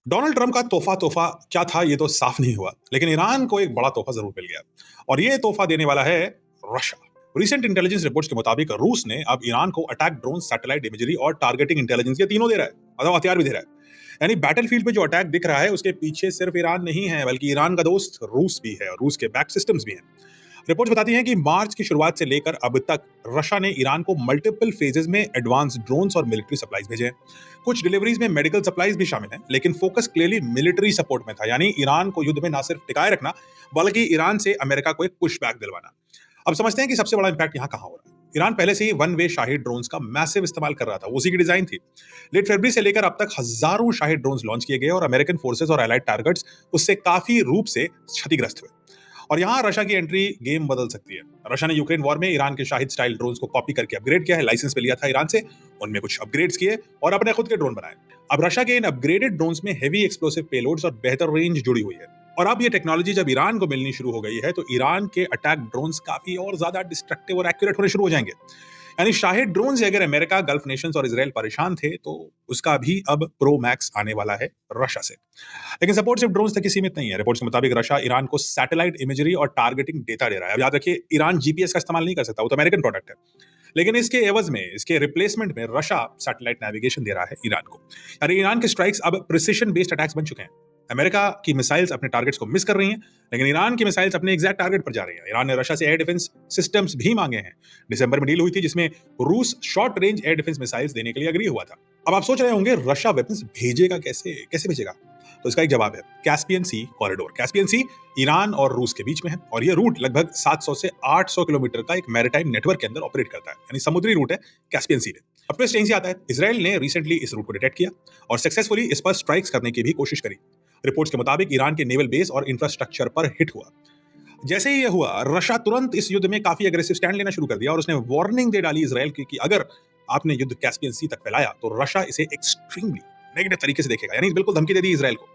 Donald Trump का तोहफा तोहफा क्या था ये तो साफ नहीं हुआ, लेकिन ईरान को एक बड़ा तोहफा जरूर मिल गया और ये तोहफा देने वाला है रशिया। रिसेंट इंटेलिजेंस रिपोर्ट्स के मुताबिक रूस ने अब ईरान को अटैक ड्रोन, सैटेलाइट इमेजरी और टारगेटिंग इंटेलिजेंस ये तीनों दे रहा है, मतलब हथियार भी दे रहा है। यानी बैटलफील्ड पे जो अटैक दिख रहा है उसके पीछे सिर्फ ईरान नहीं है, बल्कि ईरान का दोस्त रूस भी है और रूस के बैक सिस्टम्स भी हैं। रिपोर्ट्स बताती हैं कि मार्च की शुरुआत से लेकर अब तक रशिया ने ईरान को मल्टीपल फेजेस में एडवांस ड्रोन्स और मिलिट्री सप्लाईज भेजे हैं। कुछ डिलीवरीज में मेडिकल सप्लाईज भी शामिल हैं, लेकिन फोकस क्लियरली मिलिट्री सपोर्ट में था, यानी ईरान को युद्ध में ना सिर्फ टिकाए रखना, बल्कि ईरान से अमेरिका को एक पुश बैक दिलवाना। अब समझते हैं कि सबसे बड़ा इंपैक्ट यहाँ कहाँ हो रहा है। ईरान पहले से ही वन वे शाहिद ड्रोन्स का मैसिव इस्तेमाल कर रहा था, उसी की डिजाइन थी। लेट फरवरी से लेकर अब तक हजारों शाहिद ड्रोन्स लॉन्च किए गए और अमेरिकन फोर्सेस और एलाइड टारगेट्स उससे काफी रूप से क्षतिग्रस्त हुए। और यहाँ रशिया की एंट्री गेम बदल सकती है। रशिया ने यूक्रेन वॉर में ईरान के शाहिद स्टाइल ड्रोन्स को कॉपी करके अपग्रेड किया है, लाइसेंस पे लिया था ईरान से, उनमें कुछ अपग्रेड्स किए और अपने खुद के ड्रोन बनाए। अब रशिया के इन अपग्रेडेड ड्रोन्स में हेवी एक्सप्लोसिव पेलोड्स और बेहतर रेंज जुड़ी हुई है। और अब ये टेक्नोलॉजी जब ईरान को मिलनी शुरू हो गई है, तो ईरान के अटैक ड्रोन्स काफी और ज्यादा डिस्ट्रक्टिव और एक्यूरेट होने शुरू हो जाएंगे। यानी शाहिद ड्रोन से अगर अमेरिका, गल्फ नेशंस और इसराइल परेशान थे, तो उसका भी अब प्रो मैक्स आने वाला है रशिया से। लेकिन सपोर्ट सिर्फ ड्रोन तक ही सीमित नहीं है। रिपोर्ट्स के मुताबिक रशिया ईरान को सैटेलाइट इमेजरी और टारगेटिंग डेटा दे रहा है। अब याद रखिए, ईरान जीपीएस का इस्तेमाल नहीं कर सकता, वो तो अमेरिकन प्रोडक्ट है। लेकिन इसके एवज में, इसके रिप्लेसमेंट में रशिया सैटेलाइट नेविगेशन दे रहा है ईरान को। यानी ईरान के स्ट्राइक्स अब प्रिसिशन बेस्ड अटैक्स बन चुके हैं। अमेरिका की मिसाइल्स अपने टारगेट्स को मिस कर रही हैं, लेकिन ईरान की मिसाइल्स अपने एग्जैक्ट टारगेट पर जा रही हैं। ईरान ने रशिया से एयर डिफेंस सिस्टम्स भी मांगे हैं। दिसंबर में डील हुई थी, जिसमें रूस short range air defence missiles देने के लिए एग्री हुआ था। अब आप सोच रहे होंगे रशिया वेपन्स भेजेगा कैसे, कैसे भेजेगा? तो इसका एक जवाब है, कैस्पियन सी कॉरिडोर। कैस्पियन सी ईरान और रूस के बीच में है और यह रूट लगभग 700 से 800 किलोमीटर का एक मैरिटाइम नेटवर्क के अंदर ऑपरेट करता है, यानी समुद्री रूट है कैस्पियन सी में। अब ट्विस्ट यहीं से आता है, इसराइल ने रिसेंटली इस रूट को डिटेक्ट किया और सक्सेसफुली इस पर स्ट्राइक्स करने की भी कोशिश करी। रिपोर्ट्स के मुताबिक ईरान के नेवल बेस और इंफ्रास्ट्रक्चर पर हिट हुआ। जैसे ही यह हुआ, रशिया तुरंत इस युद्ध में काफी एग्रेसिव स्टैंड लेना शुरू कर दिया और उसने वार्निंग दे डाली इसराइल की कि अगर आपने युद्ध कैस्पियन सी तक फैलाया तो रशिया इसे एक्सट्रीमली नेगेटिव तरीके से देखेगा। यानी बिल्कुल धमकी दे दी इसराइल को।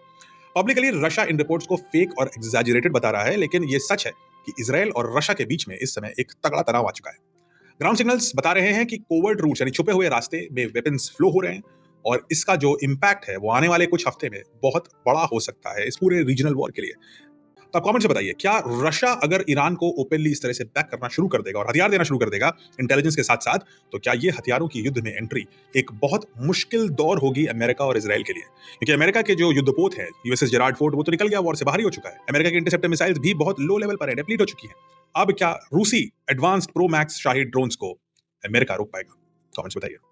पब्लिकली रशिया इन रिपोर्ट्स को फेक और एग्जैजरेटेड बता रहा है, लेकिन यह सच है कि इसराइल और रशिया के बीच में इस समय एक तगड़ा तनाव आ चुका है। ग्राउंड सिग्नल्स बता रहे हैं कि कोवर्ट रूट्स, यानी छुपे हुए रास्ते में वेपन्स फ्लो हो रहे हैं और इसका जो इम्पैक्ट है वो आने वाले कुछ हफ्ते में बहुत बड़ा हो सकता है इस पूरे रीजनल वॉर के लिए। तो आप कमेंट से बताइए, क्या रशिया अगर ईरान को ओपनली इस तरह से बैक करना शुरू कर देगा और हथियार देना शुरू कर देगा इंटेलिजेंस के साथ साथ, तो क्या ये हथियारों की युद्ध में एंट्री एक बहुत मुश्किल दौर होगी अमेरिका और इसराइल के लिए? क्योंकि अमेरिका के जो युद्धपोत है यूएसएस जेरार्ड फोर्ड, वो तो निकल गया, वॉर से बाहर ही हो चुका है। अमेरिका की इंटरसेप्टर मिसाइल्स भी बहुत लो लेवल पर है, डिप्लीट हो चुकी हैं। अब क्या रूसी advanced pro max Shahid drones को अमेरिका रोक पाएगा? कमेंट्स बताइए।